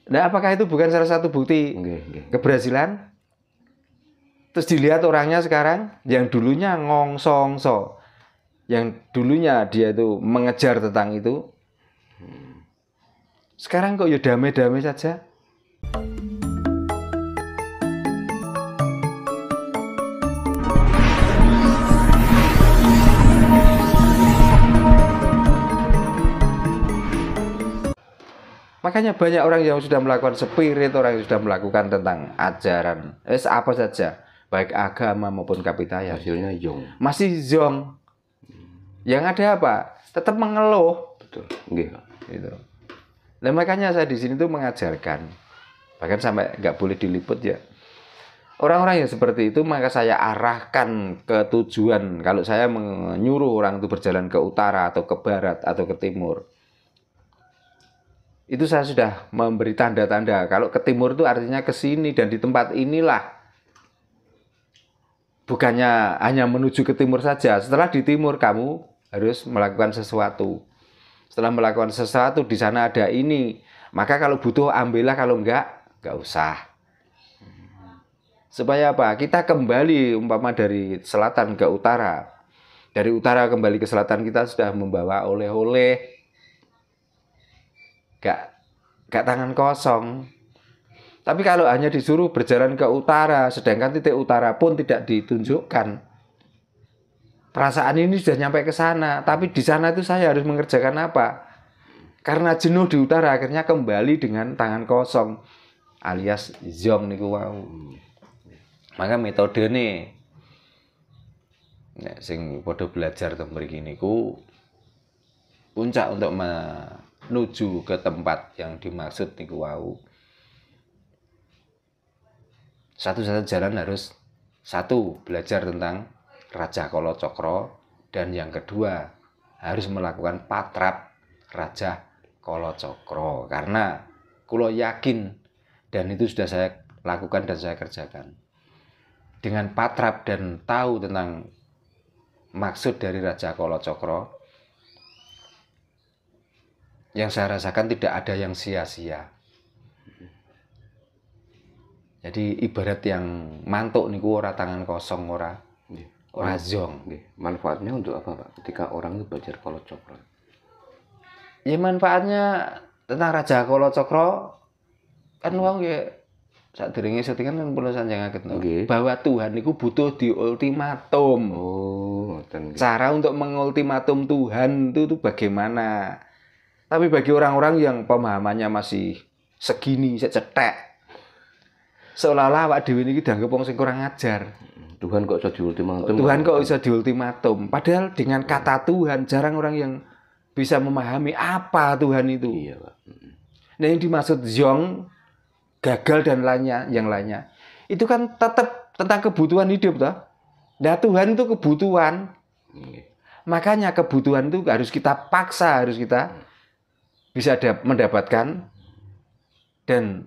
Nah, apakah itu bukan salah satu bukti keberhasilan? Terus dilihat orangnya sekarang, yang dulunya ngongsongso, yang dulunya dia itu mengejar tentang itu, sekarang kok ya damai-damai saja. Makanya banyak orang yang sudah melakukan spirit, orang yang sudah melakukan tentang ajaran, apa saja, baik agama maupun kapitayan, hasilnya zong. Masih zong. Yang ada apa? Tetap mengeluh. Betul. Gitu. Nah, makanya saya di sini tuh mengajarkan, bahkan sampai nggak boleh diliput ya. Orang-orang yang seperti itu maka saya arahkan ke tujuan. Kalau saya menyuruh orang itu berjalan ke utara atau ke barat atau ke timur, itu saya sudah memberi tanda-tanda. Kalau ke timur itu artinya ke sini dan di tempat inilah. Bukannya hanya menuju ke timur saja. Setelah di timur kamu harus melakukan sesuatu. Setelah melakukan sesuatu di sana ada ini. Maka kalau butuh ambillah, kalau enggak usah. Supaya apa? Kita kembali umpama dari selatan ke utara. Dari utara kembali ke selatan kita sudah membawa oleh-oleh. Gak tangan kosong. Tapi kalau hanya disuruh berjalan ke utara, sedangkan titik utara pun tidak ditunjukkan, perasaan ini sudah nyampe ke sana, tapi di sana itu saya harus mengerjakan apa? Karena jenuh di utara, akhirnya kembali dengan tangan kosong, alias zong niku wau. Maka metode nih, sing podo belajar teng mriki niku puncak untuk menuju ke tempat yang dimaksud niku wau. Satu-satu jalan harus satu, belajar tentang Raja Kalacakra, dan yang kedua harus melakukan patrap Raja Kalacakra, karena kula yakin dan itu sudah saya lakukan dan saya kerjakan. Dengan patrap dan tahu tentang maksud dari Raja Kalacakra, yang saya rasakan tidak ada yang sia-sia. Jadi ibarat yang mantuk niku ora tangan kosong, ora zong. Manfaatnya untuk apa, Pak? Ketika orang itu belajar Kalacakra. Ya manfaatnya tentang Raja Kalacakra kan wong ya sadurunge syutingan kan perlu sanjangaken bahwa Tuhan niku butuh diultimatum. Oh, cara untuk mengultimatum Tuhan itu bagaimana? Tapi bagi orang-orang yang pemahamannya masih segini, secetek, seolah-olah awak dhewe niki dianggap wong sing kurang ajar. Tuhan kok bisa diultimatum? Tuhan kok bisa diultimatum? Padahal dengan kata Tuhan jarang orang yang bisa memahami apa Tuhan itu. Iya, Pak. Nah, yang dimaksud zong, gagal dan yang lainnya, itu kan tetap tentang kebutuhan hidup toh. Nah, Tuhan itu kebutuhan. Makanya kebutuhan itu harus kita paksa, harus kita bisa mendapatkan, dan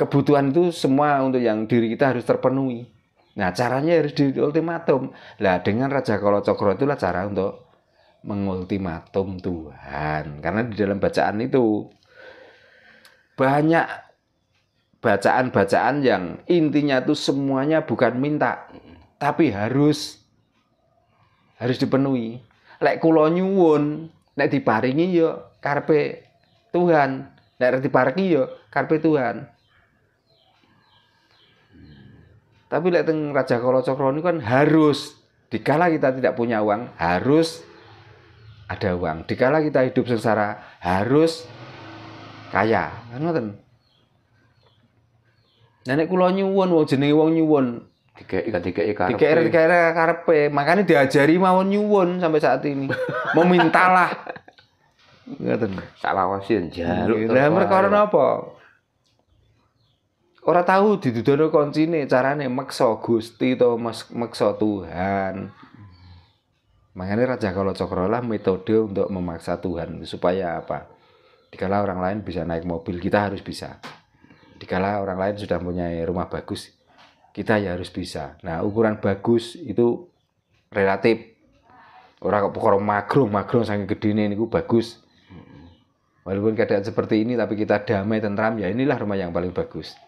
kebutuhan itu semua untuk yang diri kita harus terpenuhi. Nah, caranya harus diultimatum. Nah, dengan Raja Kalacakra itulah cara untuk mengultimatum Tuhan. Karena di dalam bacaan itu banyak bacaan-bacaan yang intinya itu semuanya bukan minta, tapi harus dipenuhi. Lek kula nyuwun, nek diparingi ya karepe Tuhan, nek diparingi ya karepe Tuhan. Tapi lek teng Raja Kalacakra ini kan harus, dikala kita tidak punya uang harus ada uang, dikala kita hidup sengsara harus kaya, kan ngoten. Nek kula nyuwun, wong jenenge wong nyuwun, dikei karepe, makanya diajari mawon nyuwun sampai saat ini. Memintalah. Ngoten. Salawasin jaluk. Lah perkara napa? Ora tahu didudono koncine carane meksa Gusti to meksa Tuhan. Makanya Raja Kalacakra lah metode untuk memaksa Tuhan supaya apa? Dikala orang lain bisa naik mobil, kita harus bisa. Dikala orang lain sudah punya rumah bagus, kita ya harus bisa. Nah, ukuran bagus itu relatif. Ora kok perkara magrong saking gedene niku bagus. Walaupun keadaan seperti ini tapi kita damai tentram, ya inilah rumah yang paling bagus.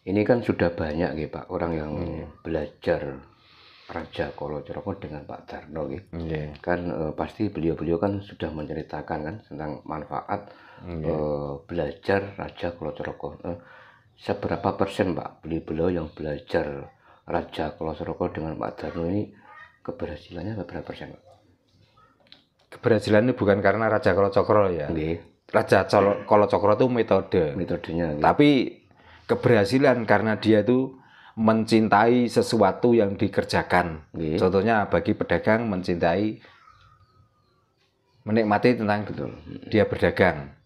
Ini kan sudah banyak gitu Pak orang yang belajar Raja Kalacakra dengan Pak Darno gitu. Kan pasti beliau-beliau kan sudah menceritakan kan tentang manfaat belajar Raja Kalacakra. Seberapa persen Pak beliau yang belajar Raja Kalacakra dengan Pak Darno ini keberhasilannya berapa persen Pak? Keberhasilan ini bukan karena Raja Kalacakra ya. Raja Kalacakra itu metodenya. Tapi keberhasilan karena dia itu mencintai sesuatu yang dikerjakan. Contohnya bagi pedagang menikmati tentang dia berdagang.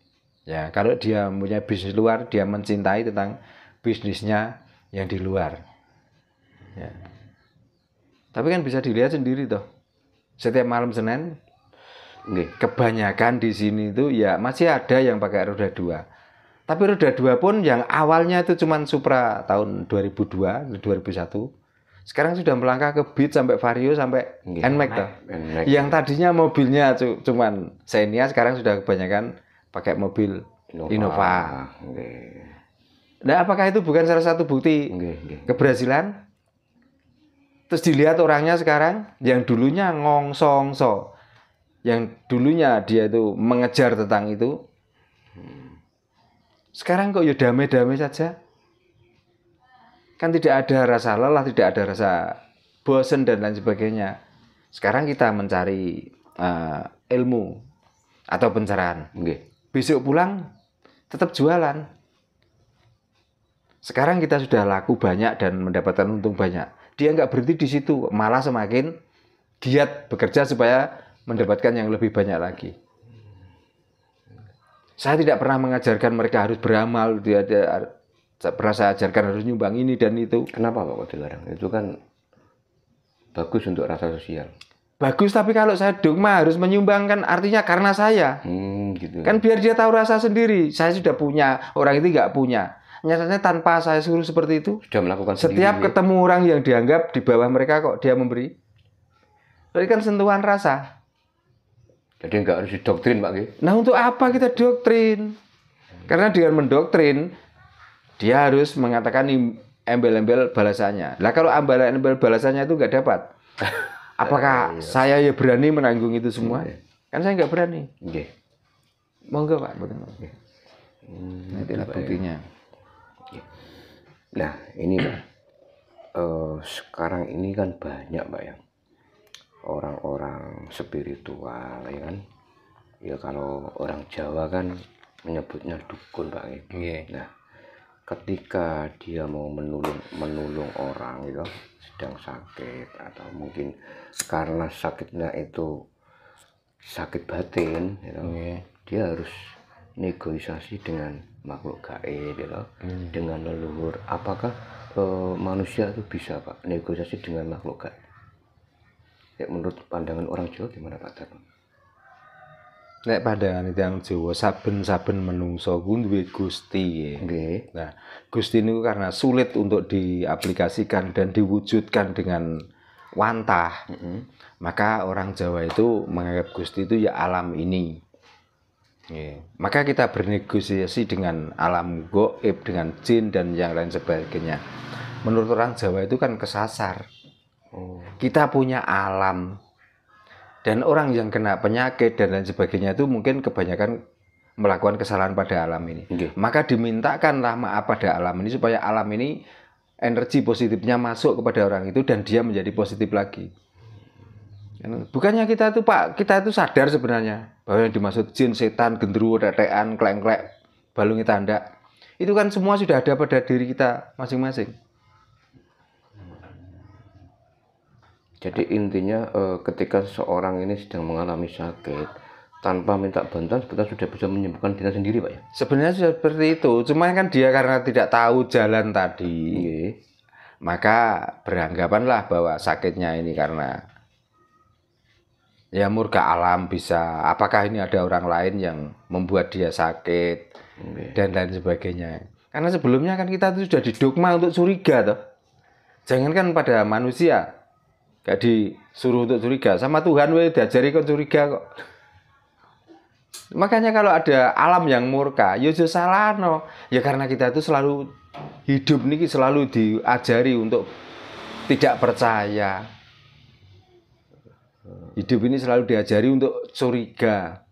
Ya, kalau dia punya bisnis luar, dia mencintai tentang bisnisnya yang di luar. Ya. Tapi kan bisa dilihat sendiri toh. Setiap malam Senin kebanyakan di sini itu ya masih ada yang pakai roda 2. Tapi roda 2 pun yang awalnya itu cuma Supra tahun 2002, 2001. Sekarang sudah melangkah ke Beat sampai Vario sampai NMAX toh. Yang tadinya mobilnya cuma Xenia sekarang sudah kebanyakan pakai mobil Innova. Nah, apakah itu bukan salah satu bukti keberhasilan? Terus dilihat orangnya sekarang yang dulunya ngongsongso, yang dulunya dia itu mengejar tentang itu, sekarang kok ya damai-damai saja. Kan tidak ada rasa lelah, tidak ada rasa bosan dan lain sebagainya. Sekarang kita mencari ilmu atau pencerahan. Besok pulang tetap jualan. Sekarang kita sudah laku banyak dan mendapatkan untung banyak. Dia nggak berhenti di situ, malah semakin giat bekerja supaya mendapatkan yang lebih banyak lagi. Saya tidak pernah mengajarkan mereka harus beramal, pernah saya ajarkan harus nyumbang ini dan itu. Kenapa Pak kok dilarang? Itu kan bagus untuk rasa sosial. Bagus, tapi kalau saya dogma harus menyumbang kan artinya karena saya. Gitu. Kan biar dia tahu rasa sendiri. Saya sudah punya, orang itu nggak punya. Nyatanya tanpa saya suruh seperti itu. Sudah melakukan setiap sendiri, ketemu orang yang dianggap di bawah mereka kok dia memberi. Jadi kan sentuhan rasa. Jadi nggak harus didoktrin Pak. Nah, untuk apa kita doktrin? Karena dengan mendoktrin dia harus mengatakan embel-embel balasannya. Lah kalau embel-embel balasannya itu nggak dapat, apakah saya ya berani menanggung itu semua? Kan saya nggak berani. Monggo Pak. Nah, itulah buktinya. Nah ini Pak, sekarang ini kan banyak Pak yang orang-orang spiritual ya kan. Ya kalau orang Jawa kan menyebutnya dukun Pak. Nah ketika dia mau menolong orang gitu sedang sakit atau mungkin karena sakitnya itu sakit batin gitu, dia harus negosiasi dengan makhluk gaib gitu, dengan leluhur. Apakah manusia itu bisa Pak negosiasi dengan makhluk gaib? Ya, menurut pandangan orang Jawa gimana Pak Darno? Nek pandangan yang Jawa saben-saben menungso ku duwe Gusti. Nah, Gusti niku karena sulit untuk diaplikasikan dan diwujudkan dengan wantah. Maka orang Jawa itu menganggap Gusti itu ya alam ini. Maka kita bernegosiasi dengan alam gaib, dengan jin dan yang lain sebagainya. Menurut orang Jawa itu kan kesasar. Kita punya alam. Dan orang yang kena penyakit dan lain sebagainya itu mungkin kebanyakan melakukan kesalahan pada alam ini. Maka dimintakanlah maaf pada alam ini supaya alam ini energi positifnya masuk kepada orang itu dan dia menjadi positif lagi. Bukannya kita itu Pak, kita itu sadar sebenarnya bahwa yang dimaksud jin, setan, gendruwo, tetean, kleng-klek, balung tanda itu kan semua sudah ada pada diri kita masing-masing. Jadi intinya ketika seorang ini sedang mengalami sakit tanpa minta bantuan sebetulnya sudah bisa menyembuhkan diri sendiri Pak ya? Sebenarnya sudah seperti itu, cuma kan dia karena tidak tahu jalan tadi, maka beranggapanlah bahwa sakitnya ini karena ya murka alam bisa. Apakah ini ada orang lain yang membuat dia sakit dan lain sebagainya? Karena sebelumnya kan kita itu sudah didogma untuk curiga toh. Jangankan pada manusia. Gak disuruh untuk curiga sama Tuhan, diajari kok curiga kok. Makanya kalau ada alam yang murka, ya aja salahno. Ya karena kita itu selalu hidup niki selalu diajari untuk tidak percaya. Hidup ini selalu diajari untuk curiga.